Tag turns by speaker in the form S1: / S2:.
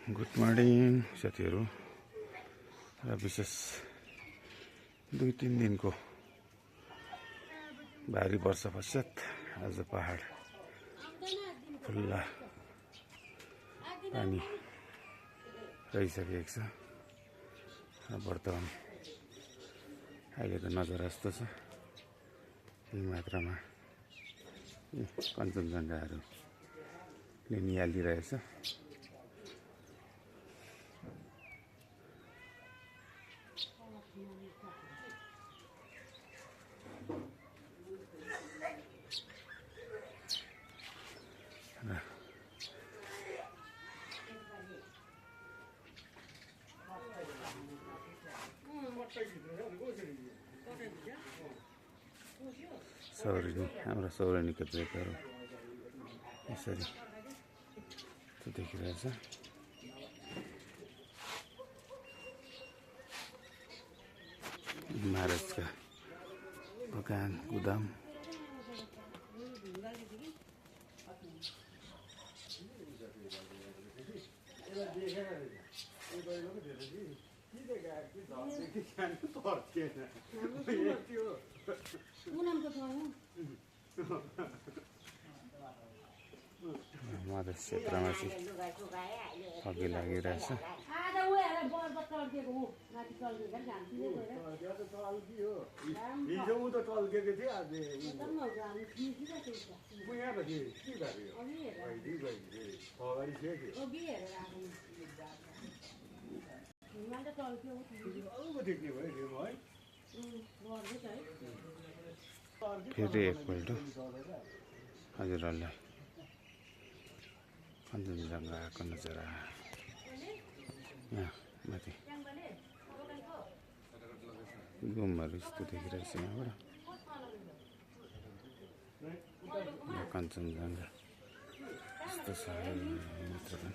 S1: Good morning साथीहरू। र विशेष 2-3 दिनको भारी वर्षा पश्चात आज पहाड खुल्ला पानी रहिसकेको छ। वर्तमान अहिलेको नजारा यस्तो छ, यही मात्रामा कञ्चनजङ्घाहरूले निहालिरहेछ। सौरेनी हाम्रो सौरेनीको ब्रेकहरू यसरी देखिरहेछ। महाराजका दोकान गुदाम मधेस क्षेत्रमा चाहिँ अघि लागिरहेछ। फेरि एकपल्ट हजुरहरूलाई कञ्चनजङ्घाको नजारा यहाँ माथि घुमहरू यस्तो देखिरहेछ। यहाँबाट कञ्चनजङ्घा यस्तो छ। मित्रगण